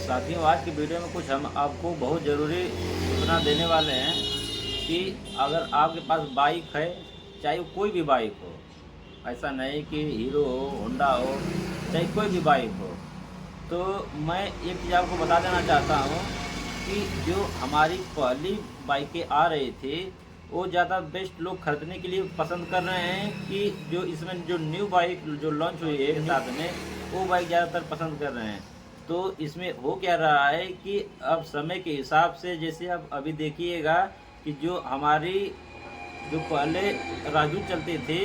साथियों, आज की वीडियो में कुछ हम आपको बहुत ज़रूरी सूचना देने वाले हैं कि अगर आपके पास बाइक है, चाहे वो कोई भी बाइक हो, ऐसा नहीं कि हीरो हो, होंडा हो, चाहे कोई भी बाइक हो, तो मैं एक चीज़ आपको बता देना चाहता हूँ कि जो हमारी पहली बाइकें आ रही थी, वो ज़्यादा बेस्ट लोग खरीदने के लिए पसंद कर रहे हैं कि जो इसमें जो न्यू बाइक जो लॉन्च हुई है साथ में, वो बाइक ज़्यादातर पसंद कर रहे हैं। तो इसमें हो क्या रहा है कि अब समय के हिसाब से, जैसे आप अभी देखिएगा कि जो हमारी जो पहले राजदूत चलते थे,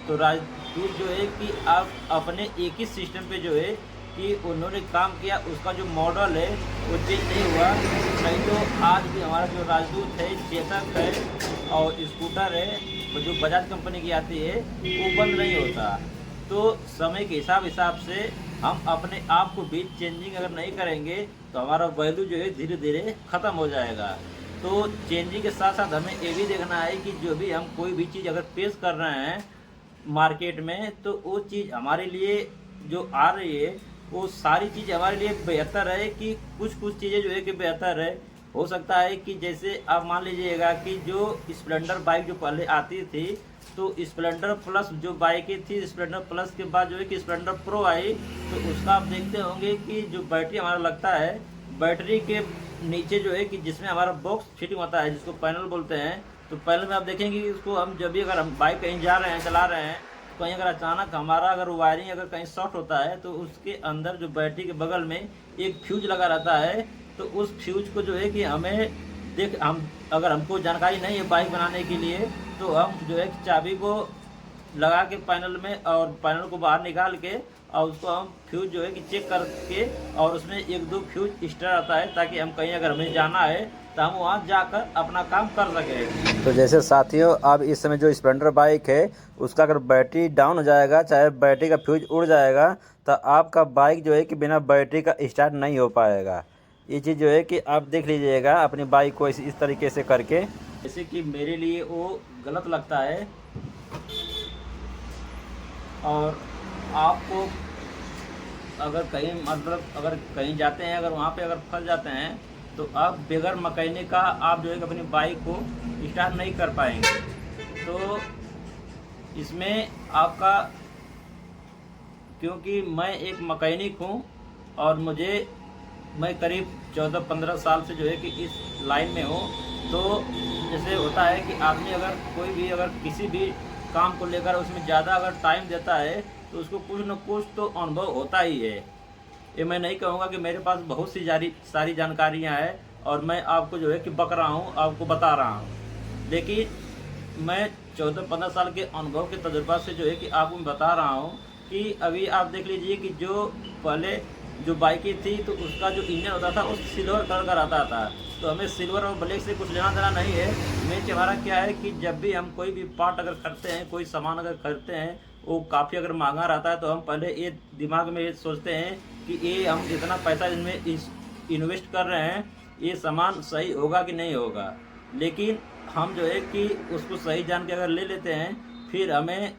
तो राजदूत जो है कि आप अपने एक ही सिस्टम पे जो है कि उन्होंने काम किया, उसका जो मॉडल है वो चेंज नहीं हुआ। नहीं तो आज भी हमारा जो राजदूत है, चेतक है और स्कूटर है, वो जो बजाज कंपनी की आती है, वो बंद नहीं होता। तो समय के हिसाब से हम अपने आप को भी चेंजिंग अगर नहीं करेंगे तो हमारा वैल्यू जो है धीरे धीरे ख़त्म हो जाएगा। तो चेंजिंग के साथ साथ हमें ये भी देखना है कि जो भी हम कोई भी चीज़ अगर पेश कर रहे हैं मार्केट में, तो वो चीज़ हमारे लिए जो आ रही है, वो सारी चीज़ हमारे लिए बेहतर है कि कुछ कुछ चीज़ें जो है कि बेहतर है। हो सकता है कि जैसे आप मान लीजिएगा कि जो स्प्लेंडर बाइक जो पहले आती थी, तो स्प्लेंडर प्लस जो बाइकें थी, स्प्लेंडर प्लस के बाद जो है कि स्प्लेंडर प्रो आई, तो उसका आप देखते होंगे कि जो बैटरी हमारा लगता है, बैटरी के नीचे जो है कि जिसमें हमारा बॉक्स फिटिंग होता है, जिसको पैनल बोलते हैं, तो पैनल में आप देखेंगे कि उसको हम जब भी अगर हम बाइक कहीं जा रहे हैं, चला रहे हैं, तो कहीं अगर अचानक हमारा अगर वायरिंग अगर कहीं शॉर्ट होता है, तो उसके अंदर जो बैटरी के बगल में एक फ्यूज लगा रहता है। तो उस फ्यूज को जो है कि हमें हम अगर हमको जानकारी नहीं है बाइक बनाने के लिए, तो हम जो है चाबी को लगा के पैनल में और पैनल को बाहर निकाल के और उसको हम फ्यूज जो है कि चेक करके, और उसमें एक दो फ्यूज एक्स्ट्रा आता है ताकि हम कहीं अगर हमें जाना है तो हम वहाँ जाकर अपना काम कर सकें। तो जैसे साथियों, अब इस समय जो स्प्लेंडर बाइक है, उसका अगर बैटरी डाउन हो जाएगा, चाहे बैटरी का फ्यूज उड़ जाएगा, तो आपका बाइक जो है कि बिना बैटरी का स्टार्ट नहीं हो पाएगा। ये चीज़ जो है कि आप देख लीजिएगा अपनी बाइक को इस तरीके से करके। जैसे कि मेरे लिए वो गलत लगता है, और आपको अगर कहीं मतलब अगर कहीं जाते हैं, अगर वहाँ पे अगर फंस जाते हैं, तो आप बगैर मैकेनिक का आप जो है कि अपनी बाइक को स्टार्ट नहीं कर पाएंगे। तो इसमें आपका, क्योंकि मैं एक मैकेनिक हूँ और मैं करीब 14-15 साल से जो है कि इस लाइन में हूँ। तो जैसे होता है कि आदमी अगर कोई भी अगर किसी भी काम को लेकर उसमें ज़्यादा अगर टाइम देता है, तो उसको कुछ न कुछ तो अनुभव होता ही है। ये मैं नहीं कहूँगा कि मेरे पास बहुत सी सारी जानकारियाँ हैं और मैं आपको जो है कि बक रहा हूँ, आपको बता रहा हूँ। लेकिन मैं 14-15 साल के अनुभव के तजुर्बा से जो है कि आपको मैं बता रहा हूँ कि अभी आप देख लीजिए कि जो पहले जो बाइकें थी, तो उसका जो इंजन होता था वो सिल्वर कलर का रहता था। तो हमें सिल्वर और ब्लैक से कुछ लेना देना नहीं है। मेन हमारा क्या है कि जब भी हम कोई भी पार्ट अगर खरीदते हैं, कोई सामान अगर खरीदते हैं, वो काफ़ी अगर महंगा रहता है, तो हम पहले ये दिमाग में ये सोचते हैं कि ये हम जितना पैसा इनमें इन्वेस्ट कर रहे हैं, ये सामान सही होगा कि नहीं होगा। लेकिन हम जो है कि उसको सही जान के अगर ले लेते हैं, फिर हमें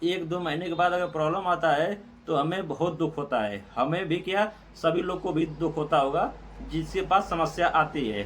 1-2 महीने के बाद अगर प्रॉब्लम आता है, तो हमें बहुत दुख होता है। हमें भी क्या, सभी लोग को भी दुख होता होगा जिसके पास समस्या आती है।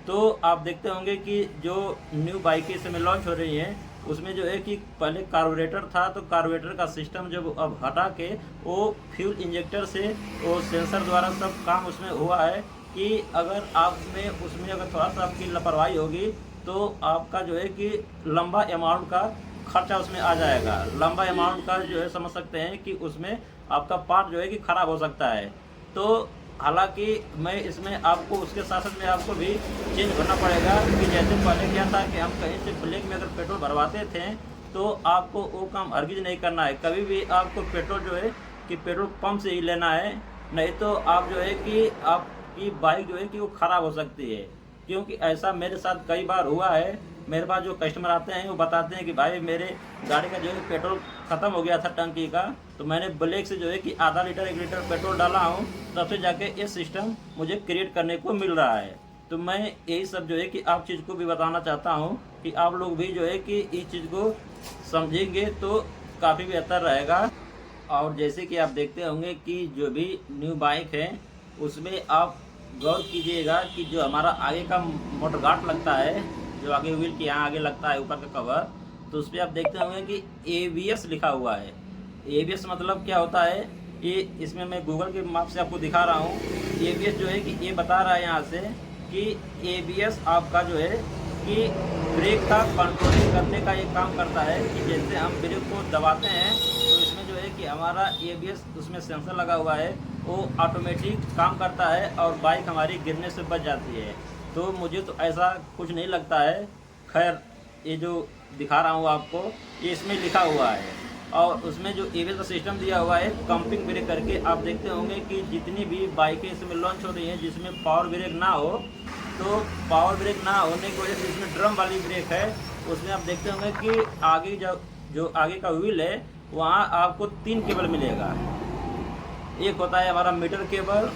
तो आप देखते होंगे कि जो न्यू बाइकें इस समय लॉन्च हो रही हैं, उसमें जो है कि पहले कार्बोरेटर था, तो कार्बोरेटर का सिस्टम जब अब हटा के वो फ्यूल इंजेक्टर से वो सेंसर द्वारा सब काम उसमें हुआ है कि अगर आप में उसमें अगर थोड़ा सा आपकी लापरवाही होगी, तो आपका जो है कि लंबा अमाउंट का खर्चा उसमें आ जाएगा। लंबा अमाउंट का जो है समझ सकते हैं कि उसमें आपका पार्ट जो है कि ख़राब हो सकता है। तो हालांकि मैं इसमें आपको उसके साथ साथ में आपको भी चेंज करना पड़ेगा कि जैसे पहले क्या था कि हम कहीं से ब्लैक में अगर पेट्रोल भरवाते थे, तो आपको वो काम हरगिज़ नहीं करना है। कभी भी आपको पेट्रोल जो है कि पेट्रोल पंप से ही लेना है, नहीं तो आप जो है कि आपकी बाइक जो है कि वो ख़राब हो सकती है। क्योंकि ऐसा मेरे साथ कई बार हुआ है। मेरे पास जो कस्टमर आते हैं वो बताते हैं कि भाई मेरे गाड़ी का जो है पेट्रोल ख़त्म हो गया था टंकी का, तो मैंने ब्लैक से जो है कि आधा लीटर 1 लीटर पेट्रोल डाला हूँ, तब से जाके ये सिस्टम मुझे क्रिएट करने को मिल रहा है। तो मैं यही सब जो है कि आप चीज़ को भी बताना चाहता हूँ कि आप लोग भी जो है कि इस चीज़ को समझेंगे तो काफ़ी बेहतर रहेगा। और जैसे कि आप देखते होंगे कि जो भी न्यू बाइक है, उसमें आप गौर कीजिएगा कि जो हमारा आगे का मोटर गार्ड लगता है, जो आगे व्हील के यहाँ आगे लगता है ऊपर का कवर, तो उस पर आप देखते होंगे कि ABS लिखा हुआ है। ABS मतलब क्या होता है, ये इसमें मैं गूगल के माप से आपको दिखा रहा हूँ। ABS जो है कि ये बता रहा है यहाँ से कि ABS आपका जो है कि ब्रेक का कंट्रोलिंग करने का ये काम करता है कि जैसे हम ब्रेक को दबाते हैं तो इसमें जो है कि हमारा ABS उसमें सेंसर लगा हुआ है, वो ऑटोमेटिक काम करता है और बाइक हमारी गिरने से बच जाती है। तो मुझे तो ऐसा कुछ नहीं लगता है। खैर, ये जो दिखा रहा हूँ आपको, ये इसमें लिखा हुआ है और उसमें जो ABS का सिस्टम दिया हुआ है कंपिंग ब्रेक करके। आप देखते होंगे कि जितनी भी बाइकें इसमें लॉन्च हो रही हैं जिसमें पावर ब्रेक ना हो, तो पावर ब्रेक ना होने की वजह से इसमें ड्रम वाली ब्रेक है, उसमें आप देखते होंगे कि आगे जो आगे का व्हील है वहाँ आपको 3 केबल मिलेगा। एक होता है हमारा मीटर केबल,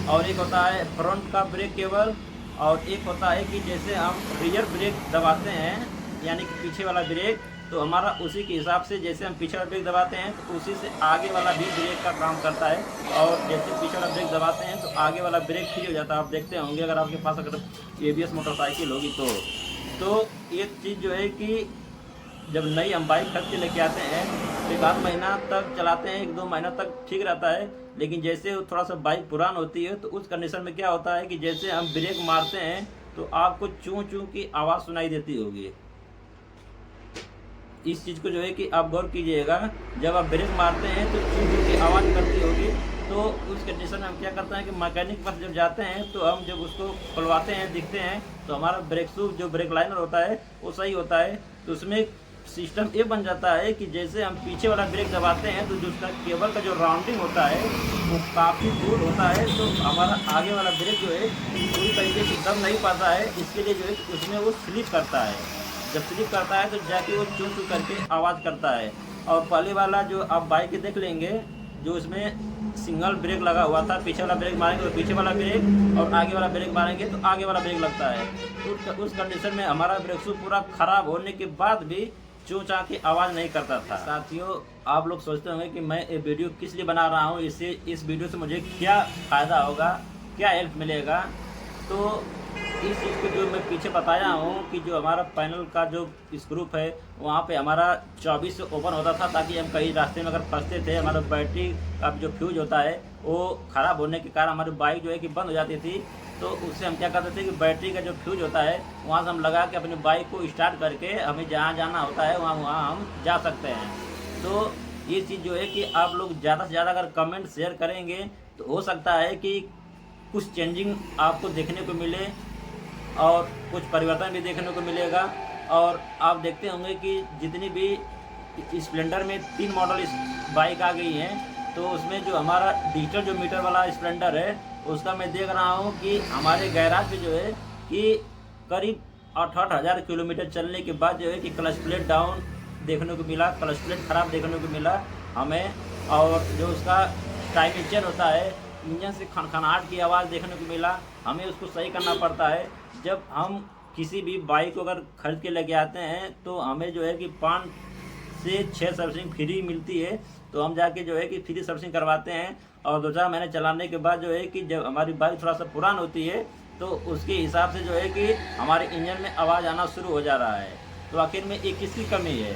और एक होता है फ्रंट का ब्रेक केबल, और एक होता है कि जैसे हम रियर ब्रेक दबाते हैं यानी कि पीछे वाला ब्रेक, तो हमारा उसी के हिसाब से जैसे हम पीछे वाला ब्रेक दबाते हैं तो उसी से आगे वाला भी ब्रेक का काम करता है, और जैसे पीछे वाला ब्रेक दबाते हैं तो आगे वाला ब्रेक फ्री हो जाता है। आप देखते होंगे अगर आपके पास अगर ABS मोटरसाइकिल होगी तो एक चीज़ जो है कि जब नई हम बाइक खरीद के लेके आते हैं तो 1 महीना तक चलाते हैं, 1-2 महीना तक ठीक रहता है, लेकिन जैसे थोड़ा सा बाइक पुरान होती है तो उस कंडीशन में क्या होता है कि जैसे हम ब्रेक मारते हैं तो आपको चूं चूं की आवाज़ सुनाई देती होगी। इस चीज़ को जो है कि आप गौर कीजिएगा, जब आप ब्रेक मारते हैं तो चूं चूं की आवाज़ करती होगी। तो उस कंडीशन में हम क्या करते हैं कि मैकेनिक पास जब जाते हैं तो हम जब उसको खुलवाते हैं, दिखते हैं तो हमारा ब्रेक शू जो ब्रेक लाइनर होता है वो सही होता है। तो उसमें सिस्टम ये बन जाता है कि जैसे हम पीछे वाला ब्रेक दबाते हैं तो जो उसका केबल का जो राउंडिंग होता है वो काफ़ी दूर होता है, तो हमारा आगे वाला ब्रेक जो है पूरी तरीके से दब नहीं पाता है। इसके लिए जो है उसमें वो स्लिप करता है, जब स्लिप करता है तो जाके वो चूं चूं करके आवाज़ करता है। और पहले वाला जो आप बाइक देख लेंगे, जो उसमें सिंगल ब्रेक लगा हुआ था, पीछे वाला ब्रेक मारेंगे तो पीछे वाला ब्रेक, और आगे वाला ब्रेक मारेंगे तो आगे वाला ब्रेक लगता है। उस कंडीशन में हमारा ब्रेक शू पूरा ख़राब होने के बाद भी चूं चां की आवाज़ नहीं करता था। साथियों, आप लोग सोचते होंगे कि मैं ये वीडियो किस लिए बना रहा हूँ, इससे इस वीडियो से मुझे क्या फ़ायदा होगा, क्या हेल्प मिलेगा। तो इस चीज़ को जो मैं पीछे बताया हूँ कि जो हमारा पैनल का जो स्क्रू है वहाँ पे हमारा 24 से ओपन होता था, ताकि हम कहीं रास्ते में अगर फंसते थे, हमारा बैटरी का जो फ्यूज होता है वो ख़राब होने के कारण हमारी बाइक जो है कि बंद हो जाती थी। तो उससे हम क्या करते थे कि बैटरी का जो फ्यूज होता है वहाँ से हम लगा के अपनी बाइक को स्टार्ट करके हमें जहाँ जाना होता है वहाँ हम जा सकते हैं। तो ये चीज़ जो है कि आप लोग ज़्यादा से ज़्यादा अगर कमेंट शेयर करेंगे तो हो सकता है कि कुछ चेंजिंग आपको देखने को मिले और कुछ परिवर्तन भी देखने को मिलेगा। और आप देखते होंगे कि जितनी भी स्प्लेंडर में 3 मॉडल इस बाइक आ गई हैं, तो उसमें जो हमारा डिजिटल जो मीटर वाला स्प्लेंडर है उसका मैं देख रहा हूँ कि हमारे गैराज में जो है कि करीब 8-8 हज़ार किलोमीटर चलने के बाद जो है कि क्लच प्लेट डाउन देखने को मिला, क्लच प्लेट ख़राब देखने को मिला हमें। और जो उसका टाइम इंजन होता है, इंजन से खनखनाहट की आवाज़ देखने को मिला, हमें उसको सही करना पड़ता है। जब हम किसी भी बाइक को अगर खरीद के लेके आते हैं तो हमें जो है कि 5 से 6 सर्विसिंग फ्री मिलती है, तो हम जाके जो है कि फ्री सर्विसिंग करवाते हैं। और 2-4 महीने चलाने के बाद जो है कि जब हमारी बाइक थोड़ा सा पुरान होती है तो उसके हिसाब से जो है कि हमारे इंजन में आवाज़ आना शुरू हो जा रहा है। तो आखिर में एक किसकी कमी है?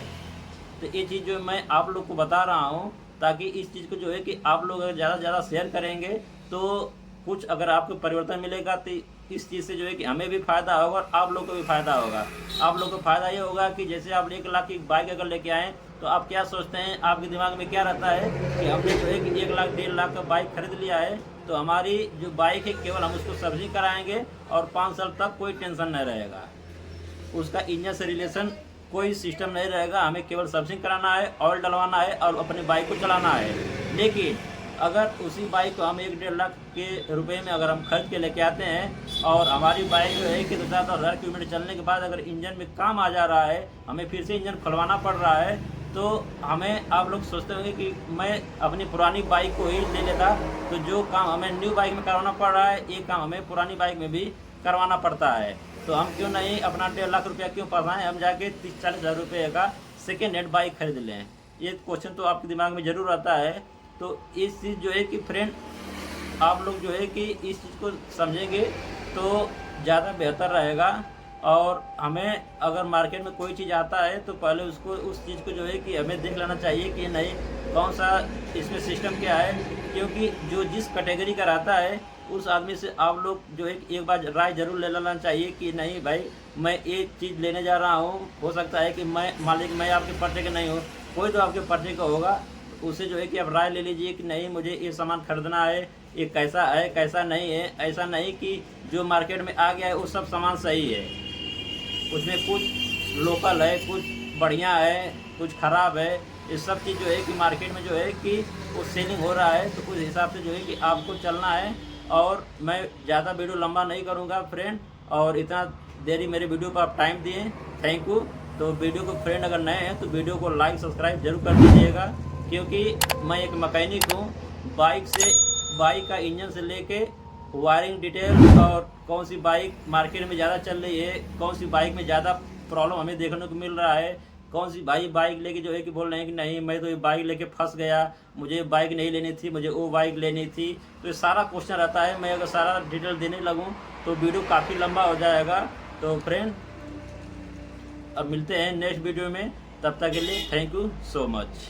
तो ये चीज़ जो मैं आप लोग को बता रहा हूँ, ताकि इस चीज़ को जो है कि आप लोग अगर ज़्यादा से ज़्यादा शेयर करेंगे तो कुछ अगर आपको परिवर्तन मिलेगा तो इस चीज़ से जो है कि हमें भी फ़ायदा होगा और आप लोग को भी फ़ायदा होगा। आप लोग को फ़ायदा ये होगा कि जैसे आप 1 लाख की बाइक अगर लेके आएँ तो आप क्या सोचते हैं, आपके दिमाग में क्या रहता है कि हमने जो है कि 1 लाख 1.5 लाख का बाइक खरीद लिया है, तो हमारी जो बाइक है केवल हम उसको सर्विसिंग कराएँगे और 5 साल तक कोई टेंशन नहीं रहेगा, उसका इंजन से रिलेशन कोई सिस्टम नहीं रहेगा, हमें केवल सर्विसिंग कराना है, ऑयल डलवाना है और अपनी बाइक को चलाना है। लेकिन अगर उसी बाइक को हम 1-1.5 लाख के रुपए में अगर हम खरीद के लेके आते हैं और हमारी बाइक जो है कि 2-4 हज़ार किलोमीटर चलने के बाद अगर इंजन में काम आ जा रहा है, हमें फिर से इंजन खुलवाना पड़ रहा है, तो हमें आप लोग सोचते होंगे कि मैं अपनी पुरानी बाइक को ही ले लेता, तो जो काम हमें न्यू बाइक में करवाना पड़ रहा है ये काम हमें पुरानी बाइक में भी करवाना पड़ता है। तो हम क्यों नहीं अपना 1.5 लाख रुपया क्यों फंसाएं, हम जाके 30-40 हज़ार रुपये का सेकेंड हैंड बाइक खरीद लें। ये क्वेश्चन तो आपके दिमाग में ज़रूर आता है। तो इस चीज़ जो है कि फ्रेंड आप लोग जो है कि इस चीज़ को समझेंगे तो ज़्यादा बेहतर रहेगा। और हमें अगर मार्केट में कोई चीज़ आता है तो पहले उसको उस चीज़ को जो है कि हमें देख लेना चाहिए कि नहीं कौन सा इसमें सिस्टम क्या है, क्योंकि जो जिस कैटेगरी का रहता है उस आदमी से आप लोग जो है एक बार राय जरूर ले लेना चाहिए कि नहीं भाई मैं ये चीज़ लेने जा रहा हूँ, हो सकता है कि मैं मालिक मैं आपके पर्चे का नहीं हूँ, कोई तो आपके पर्चे का होगा, उससे जो है कि आप राय ले लीजिए कि नहीं मुझे ये सामान खरीदना है, ये कैसा है कैसा नहीं है। ऐसा नहीं कि जो मार्केट में आ गया है वो सब सामान सही है, उसमें कुछ लोकल है, कुछ बढ़िया है, कुछ ख़राब है। ये सब चीज़ जो है कि मार्केट में जो है कि वो सेलिंग हो रहा है, तो उस हिसाब से जो है कि आपको चलना है। और मैं ज़्यादा वीडियो लंबा नहीं करूँगा फ्रेंड, और इतना देरी मेरे वीडियो पर आप टाइम दिए, थैंक यू। तो वीडियो को फ्रेंड अगर नए हैं तो वीडियो को लाइक सब्सक्राइब जरूर कर दीजिएगा, क्योंकि मैं एक मैकेनिक हूँ। बाइक का इंजन से लेके वायरिंग डिटेल और कौन सी बाइक मार्केट में ज़्यादा चल रही है, कौन सी बाइक में ज़्यादा प्रॉब्लम हमें देखने को मिल रहा है, कौन सी बाइक लेके जो है कि बोल रहे हैं कि नहीं मैं तो ये बाइक लेके फंस गया, मुझे बाइक नहीं लेनी थी, मुझे वो बाइक लेनी थी। तो ये सारा क्वेश्चन रहता है। मैं अगर सारा डिटेल देने लगूँ तो वीडियो काफ़ी लंबा हो जाएगा। तो फ्रेंड अब मिलते हैं नेक्स्ट वीडियो में, तब तक के लिए थैंक यू सो मच।